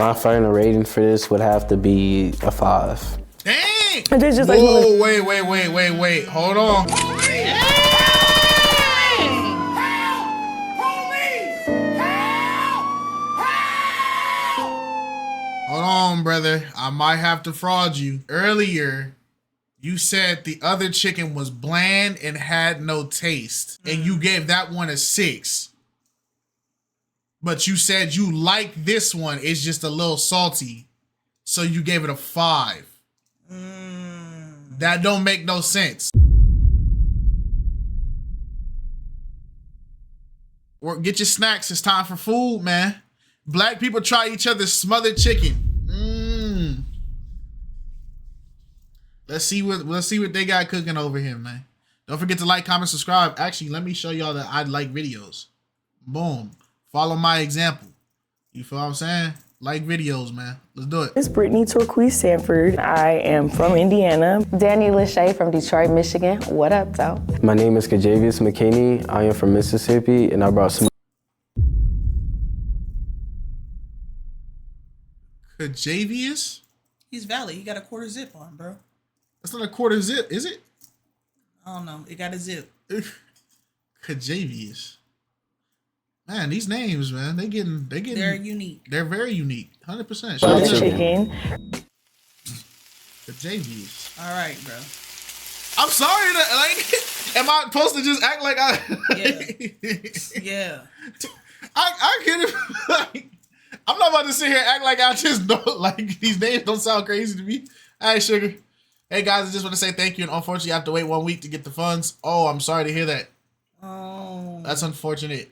My final rating for this would have to be a 5. Dang! And it's just Whoa, wait. Hold on. Hold on, brother. I might have to fraud you. Earlier, you said the other chicken was bland and had no taste. And you gave that one a 6. But you said you like this one. It's just a little salty. So you gave it a 5. That don't make no sense. Or get your snacks. It's time for food, man. Black people try each other's smothered chicken. Let's see what they got cooking over here, man. Don't forget to like, comment, subscribe. Actually, let me show y'all that I like videos. Boom. Follow my example. You feel what I'm saying? Like videos, man. Let's do it. It's Brittany Torquise Sanford. I am from Indiana. Danny Lachey from Detroit, Michigan. What up, though? My name is KiteZz McKinney. I am from Mississippi, and I brought some. KiteZz? He's Valley. He got a quarter zip on, bro. That's not a quarter zip, is it? I don't know. It got a zip. KiteZz. Man, these names, man, they're unique. They're very unique. 100%. Butter chicken. KiteZz. All right, bro. I'm sorry that, like, am I supposed to just act like I? Yeah. I can't. Like, I'm not about to sit here and act like I just don't like these names. Don't sound crazy to me. All right, sugar. Hey guys, I just want to say thank you, and unfortunately, I have to wait 1 week to get the funds. Oh, I'm sorry to hear that. Oh, that's unfortunate.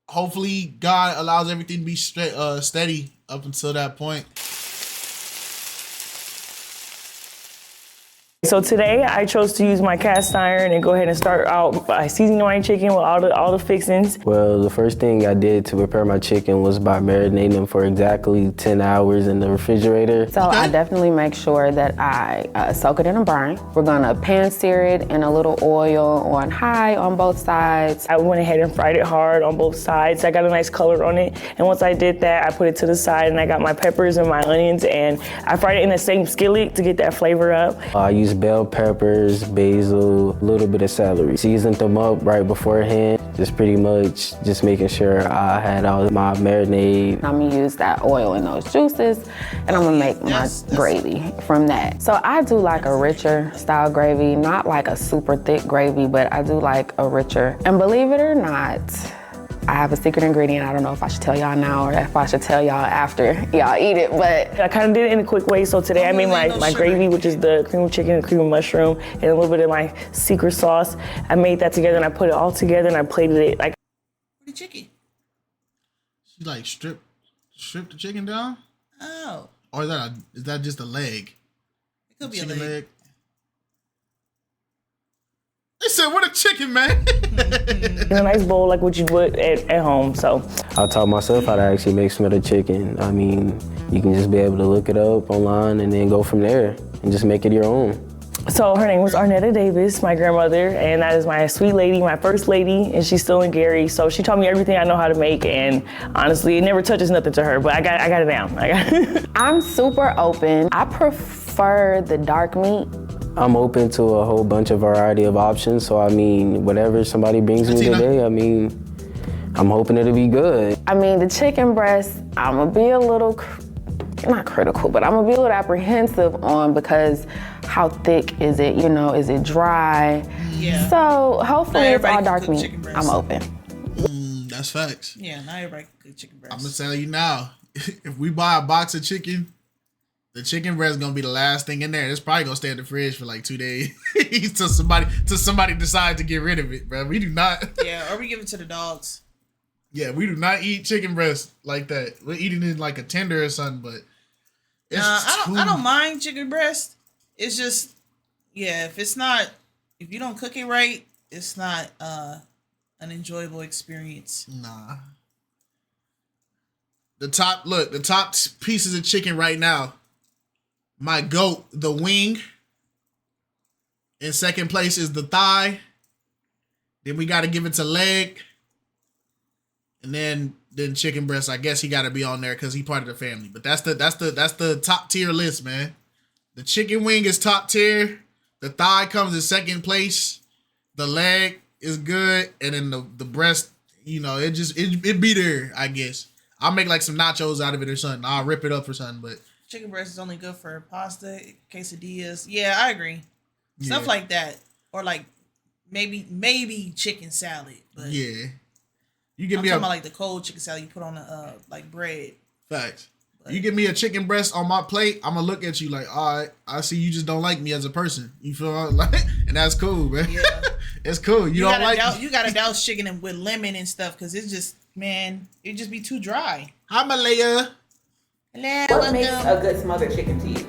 Hopefully, God allows everything to be steady up until that point. So today I chose to use my cast iron and go ahead and start out by seasoning my chicken with all the fixings. Well, the first thing I did to prepare my chicken was by marinating them for exactly 10 hours in the refrigerator. So I definitely make sure that I soak it in a brine. We're gonna pan sear it in a little oil on high on both sides. I went ahead and fried it hard on both sides. I got a nice color on it. And once I did that, I put it to the side and I got my peppers and my onions and I fried it in the same skillet to get that flavor up. I used bell peppers, basil, a little bit of celery. Seasoned them up right beforehand. Just pretty much just making sure I had all my marinade. I'm gonna use that oil and those juices and I'm gonna make my gravy from that. So I do like a richer style gravy, not like a super thick gravy, but I do like a richer. And believe it or not, I have a secret ingredient. I don't know if I should tell y'all now or if I should tell y'all after y'all eat it, but I kind of did it in a quick way. So today I made my gravy, which is the cream of chicken and cream of mushroom, and a little bit of my secret sauce. I made that together and I put it all together and I plated it like. Pretty chicken. She like strip the chicken down? Oh. Or is that just a leg? It could be a chicken leg. They said, what a chicken, man. In a nice bowl like what you would at home, so. I taught myself how to actually make smothered chicken. I mean, you can just be able to look it up online and then go from there and just make it your own. So her name was Arnetta Davis, my grandmother, and that is my sweet lady, my first lady, and she's still in Gary. So she taught me everything I know how to make, and honestly, it never touches nothing to her, but I got it down. I'm super open. I prefer the dark meat. I'm open to a whole bunch of variety of options. So I mean, whatever somebody brings me today, I mean, I'm hoping it'll be good. I mean, the chicken breast, I'm gonna be a little, not critical, but I'm gonna be a little apprehensive on because how thick is it? You know, is it dry? Yeah. So hopefully it's all dark meat. I'm open. That's facts. Yeah, not everybody can cook chicken breast. I'm gonna tell you now, if we buy a box of chicken, the chicken breast is gonna be the last thing in there. It's probably gonna stay in the fridge for like 2 days till somebody decides to get rid of it, bro. We do not. Yeah, or we give it to the dogs. Yeah, we do not eat chicken breast like that. We're eating it like a tender or something, but it's I don't mind chicken breast. It's just, yeah, if you don't cook it right, it's not an enjoyable experience. Nah. The top pieces of chicken right now. My goat, the wing. In second place is the thigh. Then we got to give it to leg. And then then chicken breast. I guess he got to be on there because he part of the family. But that's the top tier list, man. The chicken wing is top tier. The thigh comes in second place. The leg is good, and then the breast, it be there. I guess I'll make like some nachos out of it or something. I'll rip it up or something. But chicken breast is only good for pasta, quesadillas. Yeah, I agree. Stuff like that, or like maybe chicken salad. But yeah, I'm talking about like the cold chicken salad you put on the like bread. Facts. You give me a chicken breast on my plate, I'm gonna look at you like, all right, I see you just don't like me as a person. You feel like, and that's cool, man. Yeah, it's cool. You don't like you gotta douse chicken with lemon and stuff because it's just, man, it just be too dry. Hi, Malaya. What makes a good smothered chicken to you?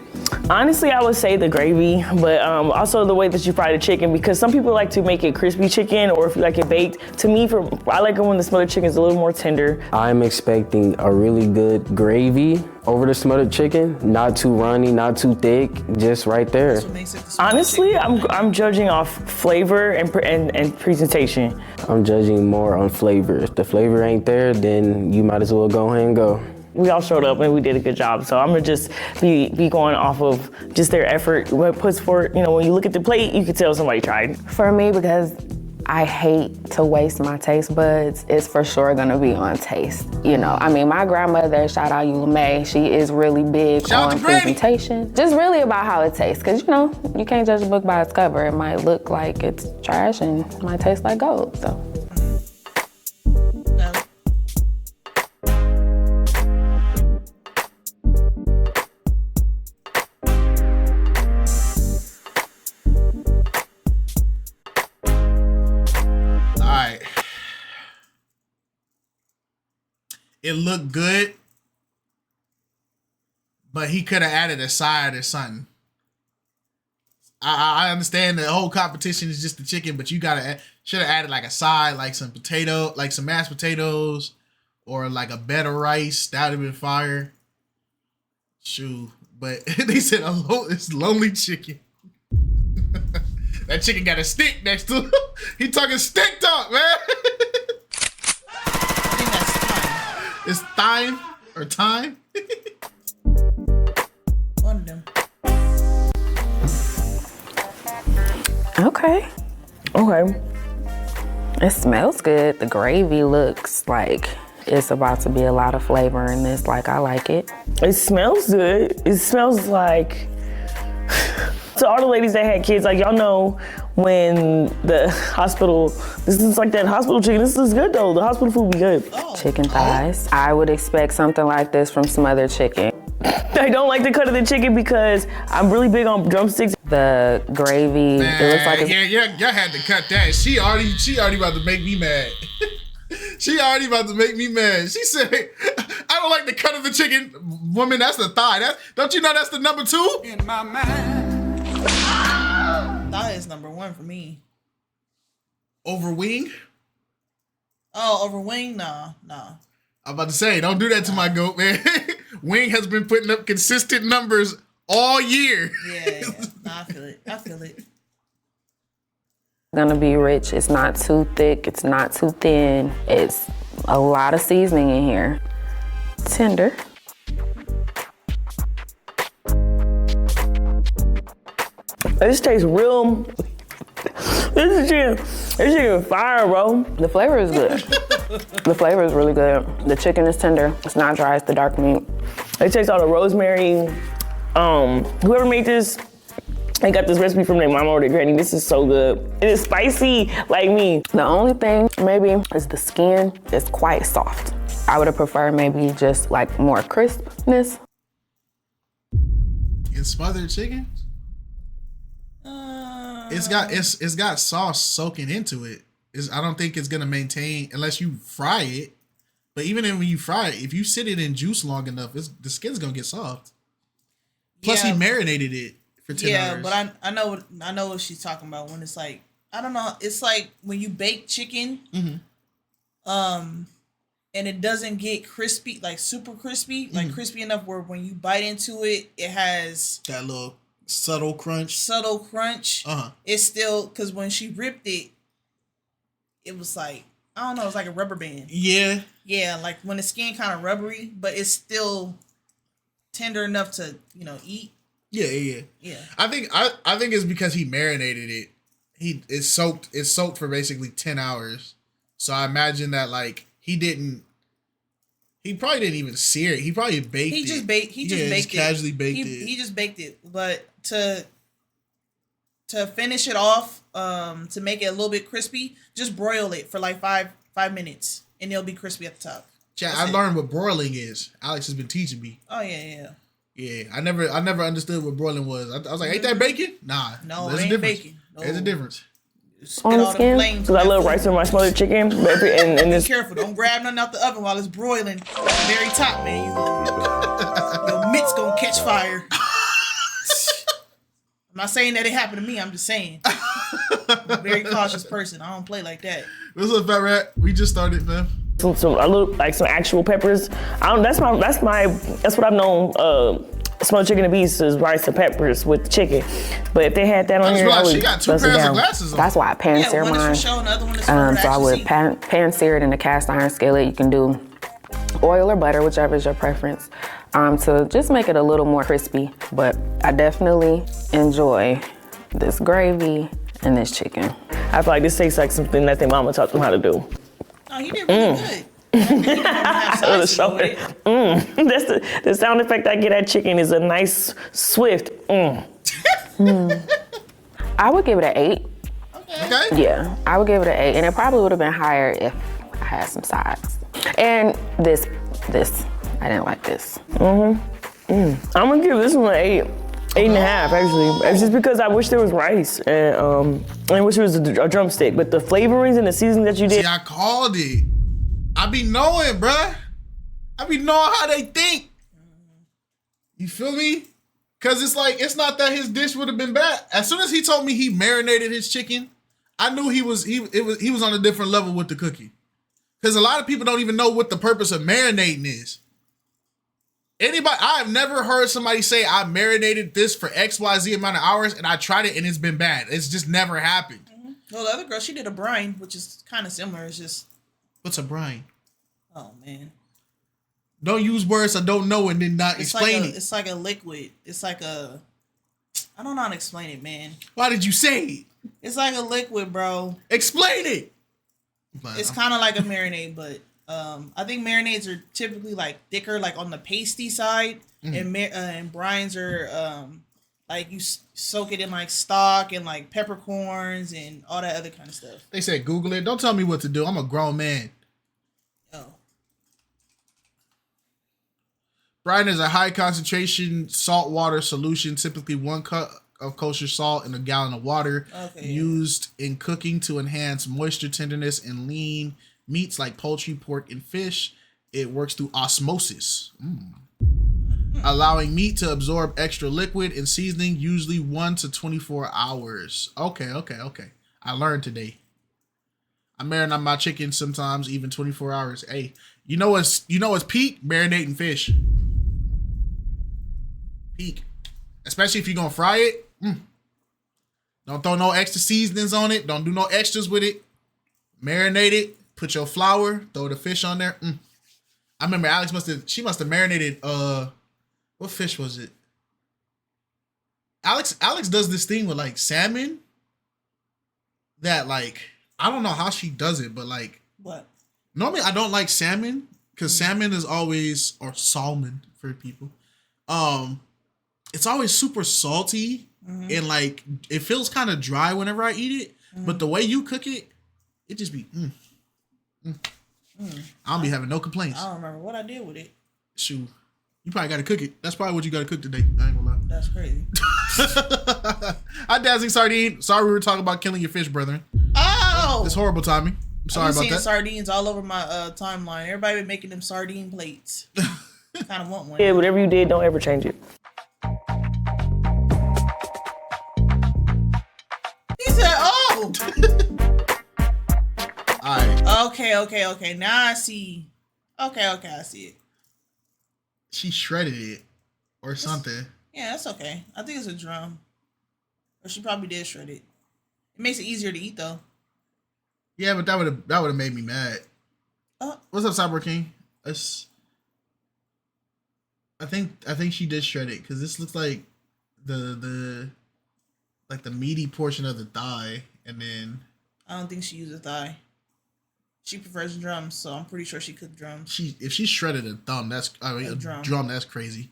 Honestly, I would say the gravy, but also the way that you fry the chicken, because some people like to make it crispy chicken, or if you like it baked. To me, I like it when the smothered chicken is a little more tender. I'm expecting a really good gravy over the smothered chicken, not too runny, not too thick, just right there. That's what makes it the smothered Honestly, chicken. I'm judging off flavor and presentation. I'm judging more on flavor. If the flavor ain't there, then you might as well go ahead and go. We all showed up and we did a good job. So I'm gonna just be going off of just their effort, what it puts forth. When you look at the plate, you can tell somebody tried. For me, because I hate to waste my taste buds, it's for sure gonna be on taste. My grandmother, shout out May, she is really big on presentation. Just really about how it tastes. Cause you can't judge a book by its cover. It might look like it's trash and it might taste like gold, so. It looked good, but he could have added a side or something. I understand the whole competition is just the chicken, but you should have added like a side, like some mashed potatoes, or like a bed of rice. That would have been fire. Shoot, but they said it's lonely chicken. That chicken got a stick next to him. He talking stick talk, man. It's thyme or time. One of them. Okay. It smells good. The gravy looks like it's about to be a lot of flavor in this. Like, I like it. It smells good. It smells like, to all the ladies that had kids, like y'all know when the hospital, this is like that hospital chicken. This is good though. The hospital food be good. Chicken thighs. I would expect something like this from smothered chicken. I don't like the cut of the chicken because I'm really big on drumsticks. The gravy, Man, it looks like y'all had to cut that. She already about to make me mad. She already about to make me mad. She said, I don't like the cut of the chicken. Woman, that's the thigh. Don't you know that's the number 2? In my mind. Thigh is number 1 for me. Over wing? Oh, over wing? No. I'm about to say, don't do that to my goat, man. Wing has been putting up consistent numbers all year. Yeah. No, I feel it. gonna be rich. It's not too thick, it's not too thin. It's a lot of seasoning in here. Tender. This tastes real. This chicken fire, bro. The flavor is good. The flavor is really good. The chicken is tender. It's not dry, it's the dark meat. It tastes all the rosemary. Whoever made this, they got this recipe from their mama or their granny. This is so good. It is spicy like me. The only thing maybe is the skin is quite soft. I would have preferred maybe just like more crispness. In smothered chicken? It's got sauce soaking into it. I don't think it's gonna maintain unless you fry it. But even when you fry it, if you sit it in juice long enough, the skin's gonna get soft. Plus, he marinated it for 10 hours. Yeah, but I know what she's talking about when it's like, I don't know. It's like when you bake chicken, and it doesn't get crispy, like super crispy, like crispy enough where when you bite into it, it has that little subtle crunch. It's still, because when she ripped it, it was like I don't know, it's like a rubber band. Yeah. Yeah, like when the skin kind of rubbery, but it's still tender enough to, eat. Yeah. Yeah. I think it's because he marinated it. It's soaked for basically 10 hours. So I imagine that like he probably didn't even sear it. He probably baked it. He just baked it. Casually baked it. He just baked it. But to finish it off, to make it a little bit crispy, just broil it for like 5 minutes and it'll be crispy at the top. Chat, I learned what broiling is. Alex has been teaching me. Oh yeah. Yeah, I never understood what broiling was. I was like, ain't that bacon? Nah. No, there's it a ain't difference. bacon. No. There's a difference. On the skin, because I love rice in my smothered chicken. And Be this, careful, don't grab nothing out the oven while it's broiling. At the very top, man. Your mitts gonna catch fire. I'm not saying that it happened to me. I'm just saying. I'm a very cautious person. I don't play like that. What's up, Fat Rat? We just started, man. some a little like some actual peppers. That's what I've known. Smoked chicken and beans is rice and peppers with chicken. But if they had that on here, I would she got two bust it pairs of down. glasses on. That's why I pan sear one mine. is for show and the other one is for So I would pan sear it in a cast iron skillet. You can do oil or butter, whichever is your preference, to just make it a little more crispy. But I definitely enjoy this gravy and this chicken. I feel like this tastes like something that their mama taught them how to do. Oh, you did really good. That's The sound effect I get at chicken is a nice, swift. I would give it an 8. Okay. Yeah, I would give it an 8, and it probably would have been higher if I had some sides. And this, I didn't like this. I'm gonna give this one an 8.5 actually. It's just because I wish there was rice and I wish there was a drumstick. But the flavorings and the seasoning that you did. See, I called it. I be knowing, bruh. I be knowing how they think. You feel me? Cause it's like, it's not that his dish would have been bad. As soon as he told me he marinated his chicken, I knew he was on a different level with the cooking. Cause a lot of people don't even know what the purpose of marinating is. I have never heard somebody say I marinated this for XYZ amount of hours and I tried it and it's been bad. It's just never happened. Well, the other girl, she did a brine, which is kind of similar. It's just, What's a brine? oh man. Don't use words I don't know and then not explain it. It's like a liquid. It's like I don't know how to explain it, man. Why did you say it? It's like a liquid, bro. Explain it. It's kind of like a marinade, but I think marinades are typically like thicker, like on the pasty side, and brines are like you soak it in like stock and like peppercorns and all that other kind of stuff. They said Google it. Don't tell me what to do. I'm a grown man. Oh. Brine is a high concentration salt water solution, typically 1 cup of kosher salt in a gallon of water, used in cooking to enhance moisture, tenderness, and lean meats like poultry, pork, and fish. It works through osmosis, allowing meat to absorb extra liquid and seasoning, usually 1 to 24 hours. Okay. I learned today. I marinate my chicken sometimes even 24 hours. Hey, you know what's peak? Marinating fish. Peak. Especially if you're gonna fry it. Don't throw no extra seasonings on it. Don't do no extras with it. Marinate it. Put your flour. Throw the fish on there. I remember Alex must have marinated. What fish was it? Alex does this thing with like salmon. That like I don't know how she does it, but like What? normally I don't like salmon because salmon is always, or salmon for people. It's always super salty and like it feels kind of dry whenever I eat it. But the way you cook it, it just be I don't be having no complaints. I don't remember what I did with it. Shoot, you probably got to cook it. That's probably what you got to cook today. I ain't gonna lie. That's crazy. Hi, Dazzling Sardine. Sorry we were talking about killing your fish, brethren. Oh! It's horrible timing. I'm sorry I've been about seeing that. sardines all over my timeline. Everybody been making them sardine plates. Kind of want one. Yeah, whatever you did, don't ever change it. He said, "Oh." All right. Okay. Now I see. Okay, I see it. She shredded it or something. Yeah, that's okay. I think it's a drum. Or she probably did shred it. It makes it easier to eat though. Yeah, but that would have made me mad. What's up, Cyber King? I think she did shred it because this looks like the meaty portion of the thigh, and then I don't think she uses thigh. She prefers drums, so I'm pretty sure she cooked drums. If she shredded a drum, that's crazy.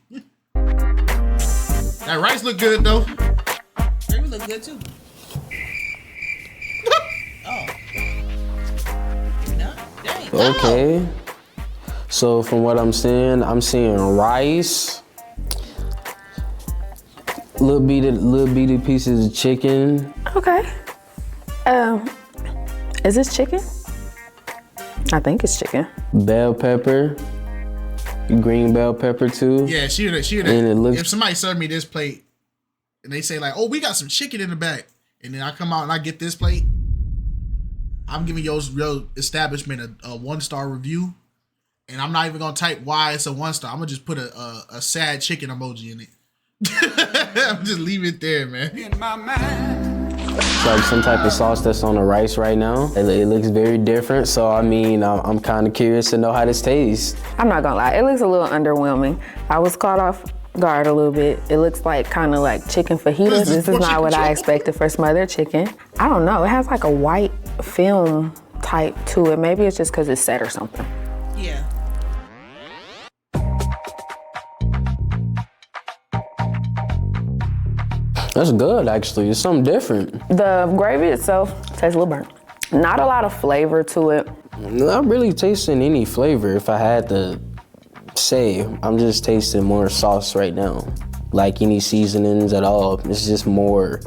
That rice look good though. Gravy look good too. Oh. No, dang. Okay. So from what I'm seeing rice, little bitty pieces of chicken. Okay. Is this chicken? I think it's chicken. Bell pepper, green bell pepper too. Yeah, she would. And it looks. If somebody served me this plate, and they say like, "Oh, we got some chicken in the back," and then I come out and I get this plate, I'm giving your establishment a 1-star review, and I'm not even gonna type why it's a 1-star. I'm gonna just put a sad chicken emoji in it. I'm just leave it there, man. It's like some type of sauce that's on the rice right now. It looks very different, so I mean, I'm kind of curious to know how this tastes. I'm not gonna lie, it looks a little underwhelming. I was caught off guard a little bit. It looks like kind of like chicken fajitas. This is not what I expected for smothered chicken. I don't know, it has like a white film type to it. Maybe it's just because it's set or something. Yeah. That's good, actually. It's something different. The gravy itself tastes a little burnt. Not a lot of flavor to it. Not really tasting any flavor, if I had to say. I'm just tasting more sauce right now. Like any seasonings at all. It's just more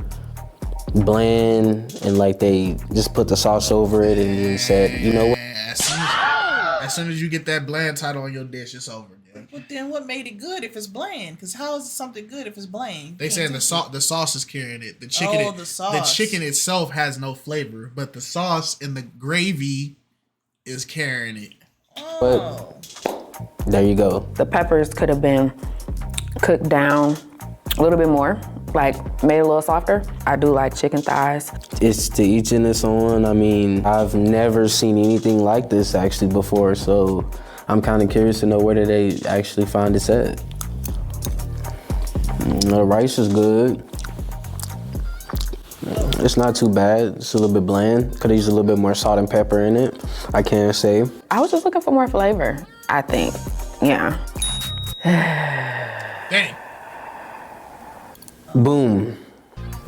bland, and like they just put the sauce over it and then said, you know what? As soon as you get that bland title on your dish, it's over. But then what made it good if it's bland? Because how is something good if it's bland? They saying the sauce is carrying it. The chicken, the sauce. The chicken itself has no flavor, but the sauce and the gravy is carrying it. Oh. But there you go. The peppers could have been cooked down a little bit more, like made a little softer. I do like chicken thighs. It's to each in its own. I mean, I've never seen anything like this actually before, so I'm kind of curious to know where did they actually find this at. The rice is good. It's not too bad. It's a little bit bland. Could have used a little bit more salt and pepper in it. I can't say. I was just looking for more flavor, I think. Yeah. Dang. Boom.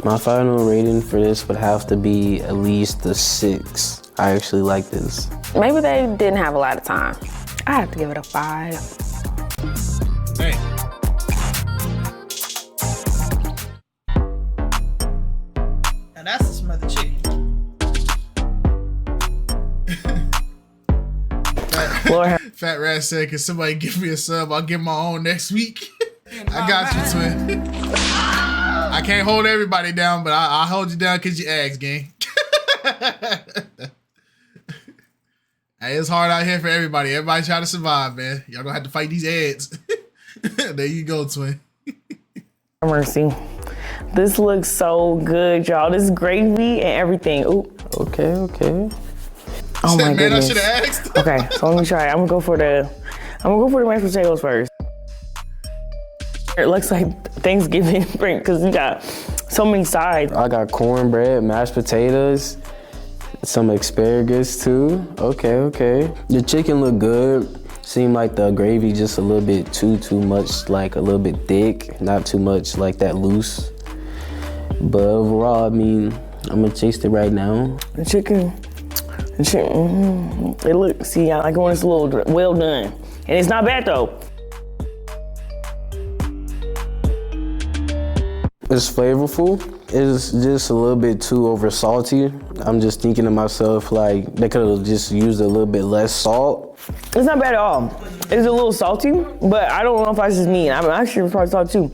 My final rating for this would have to be at least a 6. I actually like this. Maybe they didn't have a lot of time. I have to give it a 5. Dang. Now that's a smothered chicken. Fat Rat said, "Can somebody give me a sub? I'll get my own next week." I got you, twin. I can't hold everybody down, but I'll hold you down because you asked, gang. Hey, it's hard out here for everybody. Everybody trying to survive, man. Y'all gonna have to fight these ads. There you go, twin. Mercy. This looks so good, y'all. This gravy and everything. Ooh. Okay. Oh my Man, goodness. I should have asked. Okay, so let me try it. I'm gonna go for the mashed potatoes first. It looks like Thanksgiving because you got so many sides. I got cornbread, mashed potatoes, some asparagus too. Okay. The chicken looked good. Seemed like the gravy just a little bit too much, like a little bit thick, not too much like that loose. But overall, I mean, I'm gonna taste it right now. The chicken, it look, see, I like when it's a little well done. And it's not bad though. It's flavorful. It's just a little bit too over salty. I'm just thinking to myself, like, they could have just used a little bit less salt. It's not bad at all. It's a little salty, but I don't know if it's just me. I'm actually probably salty too.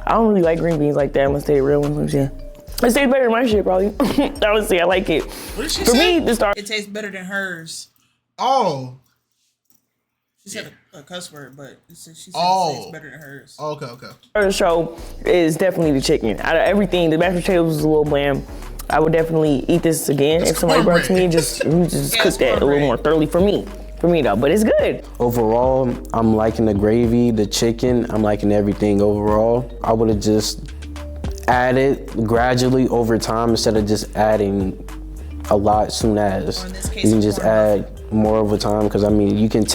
I don't really like green beans like that. I'm gonna stay real with you. It tastes better than my shit, probably. I would say I like it. What did she For say? me, to start. It tastes better than hers. Oh. She said a cuss word, but she said it tastes better than hers. Okay. The show is definitely the chicken. Out of everything, the mashed potatoes was a little bland. I would definitely eat this again if somebody brought it to me. Just cook that a little more thoroughly for me though, but it's good. Overall, I'm liking the gravy, the chicken, I'm liking everything overall. I would have just added gradually over time instead of just adding a lot soon as. You can just add more over time, because I mean, you can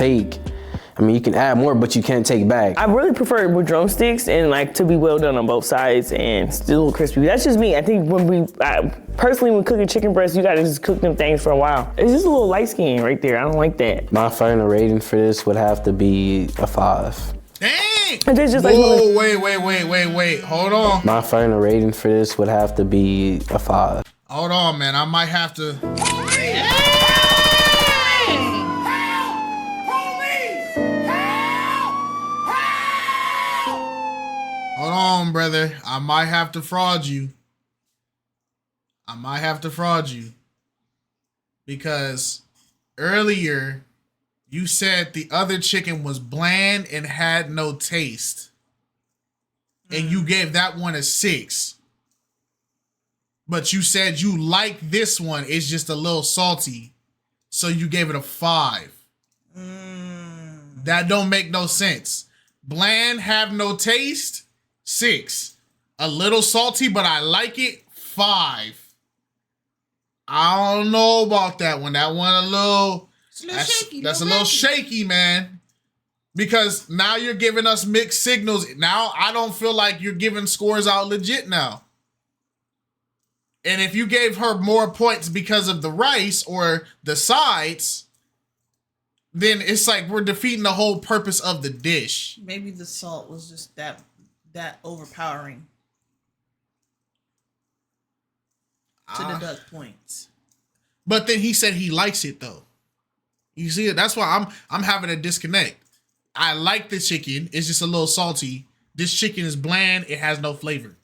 add more, but you can't take back. I really prefer it with drumsticks and like to be well done on both sides and still crispy. That's just me. I think personally when cooking chicken breasts, you gotta just cook them things for a while. It's just a little light skin right there. I don't like that. My final rating for this would have to be a 5. Dang! And it's just like, whoa, wait. Hold on. My final rating for this would have to be a 5. Hold on, man. I might have to. Hold on, brother. I might have to fraud you. Because earlier you said the other chicken was bland and had no taste. And you gave that one a 6. But you said you like this one. It's just a little salty. So you gave it a 5. That don't make no sense. Bland, have no taste, 6. A little salty, but I like it, 5. I don't know about that one. That one a little shaky. That's a little shaky, man. Because now you're giving us mixed signals. Now I don't feel like you're giving scores out legit now. And if you gave her more points because of the rice or the sides, then it's like we're defeating the whole purpose of the dish. Maybe the salt was just that overpowering to deduct points. But then he said he likes it though. You see it? That's why I'm having a disconnect. I like the chicken. It's just a little salty. This chicken is bland. It has no flavor.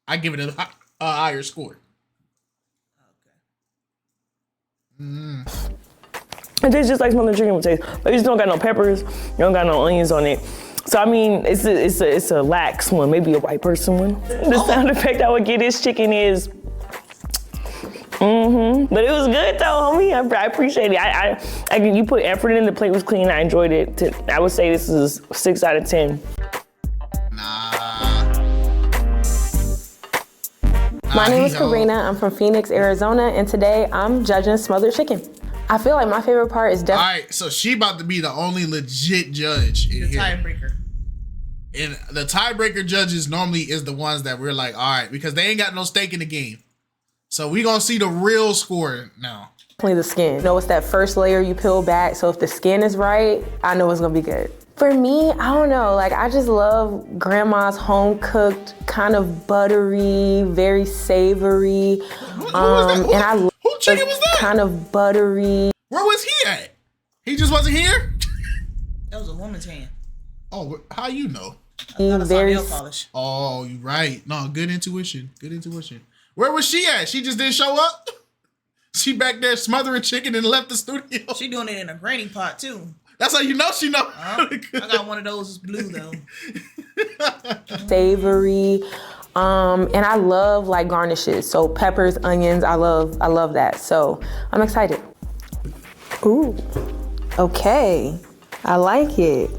I give it a higher score. It tastes just like smothered chicken would taste, but you just don't got no peppers. You don't got no onions on it. So I mean, it's a lax one, maybe a white person one. The sound effect I would get this chicken is, But it was good though, homie. I appreciate it. You put effort in. The plate was clean. I enjoyed it. I would say this is a 6 out of 10. My name is Karina. I'm from Phoenix, Arizona, and today I'm judging smothered chicken. I feel like my favorite part is definitely. All right, so she about to be the only legit judge in The tiebreaker. And the tiebreaker judges normally is the ones that we're like, all right, because they ain't got no stake in the game. So we gonna see the real score now. The skin. You know, it's that first layer you peel back, so if the skin is right, I know it's gonna be good. For me, I don't know, like I just love grandma's home cooked, kind of buttery, very savory. And I love who chicken was that? Kind of buttery. Where was he at? He just wasn't here? That was a woman's hand. Oh, how you know? Very nail polish. Oh, you right. No, good intuition. Good intuition. Where was she at? She just didn't show up? She back there smothering chicken and left the studio. She doing it in a granny pot too. That's how you know she know. I got one of those. It's blue though. Savory, and I love like garnishes. So peppers, onions, I love that. So I'm excited. Ooh, okay, I like it.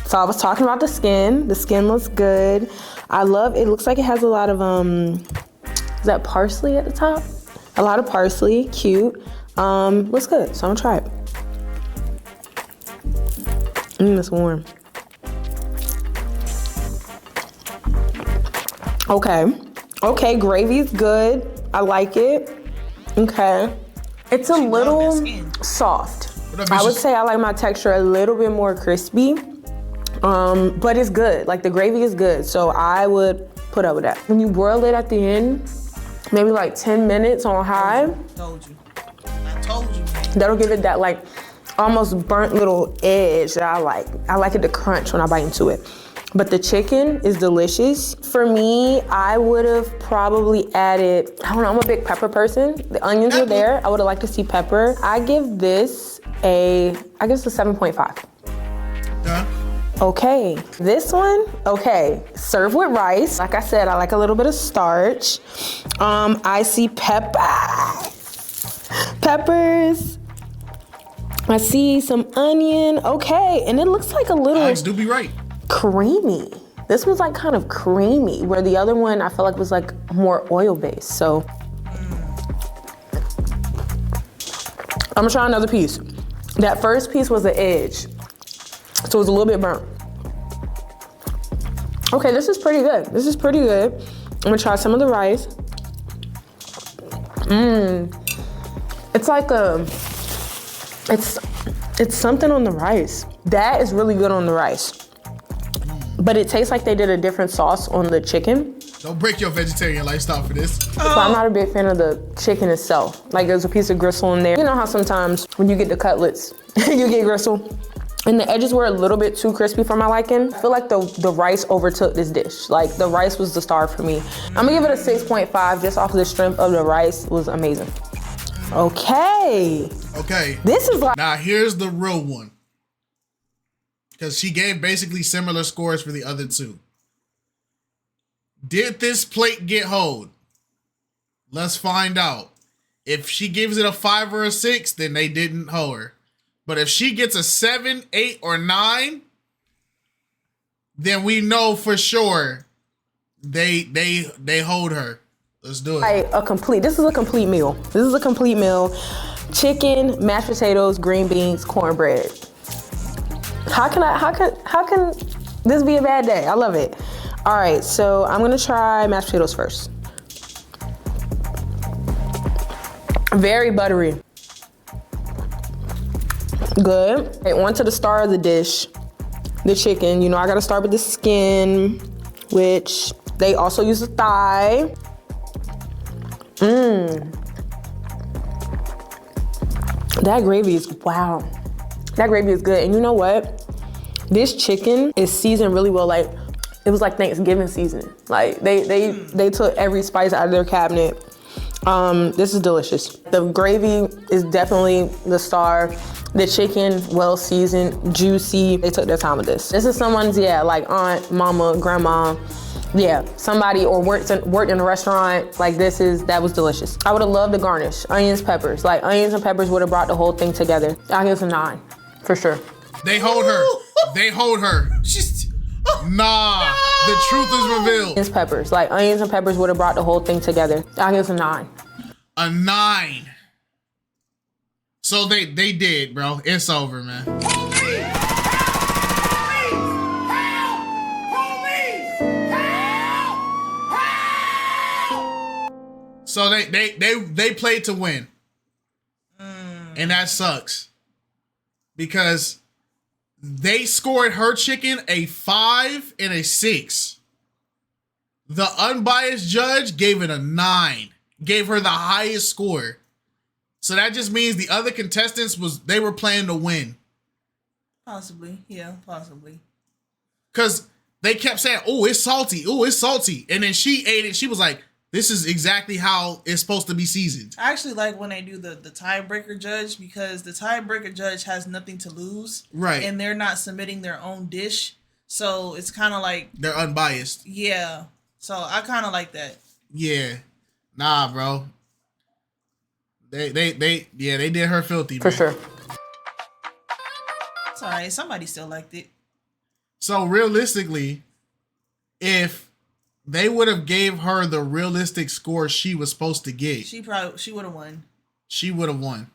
So I was talking about the skin. The skin looks good. I love it. Looks like it has a lot of is that parsley at the top? A lot of parsley, cute. Looks good. So I'm gonna try it. It's warm. Okay, gravy's good. I like it. Okay. It's a little soft. I would say I like my texture a little bit more crispy. But it's good. Like the gravy is good. So I would put up with that. When you boil it at the end, maybe like 10 minutes on high. I told you, man. That'll give it that like almost burnt little edge that I like. I like it to crunch when I bite into it. But the chicken is delicious. For me, I would have probably added, I don't know, I'm a big pepper person. The onions were there. I would have liked to see pepper. I give this a 7.5. Okay, this one, okay, served with rice. Like I said, I like a little bit of starch. I see peppers. I see some onion, okay, and it looks like a little Alex do be right. creamy. This one's like kind of creamy, where the other one I felt like was like more oil-based, so. I'm gonna try another piece. That first piece was the edge, so it was a little bit burnt. Okay, this is pretty good. This is pretty good. I'm gonna try some of the rice. It's like it's something on the rice. That is really good on the rice. But it tastes like they did a different sauce on the chicken. Don't break your vegetarian lifestyle for this. So I'm not a big fan of the chicken itself. Like there's a piece of gristle in there. You know how sometimes when you get the cutlets, you get gristle? And the edges were a little bit too crispy for my liking. I feel like the rice overtook this dish. Like the rice was the star for me. I'm gonna give it a 6.5 just off of the strength of the rice. It was amazing. Okay. Okay. This is like. Now here's the real one. Because she gave basically similar scores for the other two. Did this plate get hold? Let's find out. If she gives it a 5 or a 6, then they didn't hold her. But if she gets a 7, 8, or 9, then we know for sure they hold her. Let's do it. This is a complete meal. This is a complete meal. Chicken, mashed potatoes, green beans, cornbread. How can this be a bad day? I love it. All right, so I'm gonna try mashed potatoes first. Very buttery. Good. Okay, on to the star of the dish, the chicken. You know, I gotta start with the skin, which they also use the thigh. That gravy is, wow. That gravy is good. And you know what? This chicken is seasoned really well. Like, it was like Thanksgiving seasoning. Like, they took every spice out of their cabinet. This is delicious. The gravy is definitely the star. The chicken, well seasoned, juicy. They took their time with this. This is someone's, yeah, like aunt, mama, grandma. Yeah, somebody or worked in a restaurant. Like that was delicious. I would have loved the garnish, onions, peppers. Like onions and peppers would have brought the whole thing together. I'll give it a 9, for sure. They hold her. They hold her. Nah, the truth is revealed. Onions, peppers. Like onions and peppers would have brought the whole thing together. I'll give it a 9. A 9. So they did, bro. It's over, man. So they played to win. And that sucks. Because they scored her chicken a 5 and a 6. The unbiased judge gave it a 9. Gave her the highest score. So that just means the other contestants they were playing to win. Possibly, yeah, possibly. Cause they kept saying, "Oh, it's salty. Oh, it's salty," and then she ate it. She was like, "This is exactly how it's supposed to be seasoned." I actually like when they do the tiebreaker judge because the tiebreaker judge has nothing to lose, right? And they're not submitting their own dish, so it's kind of like they're unbiased. Yeah, so I kind of like that. Yeah, nah, bro. They did her filthy, for man. sure. It's all right. Somebody still liked it. So realistically, if they would have gave her the realistic score she was supposed to get, she would have won. She would have won.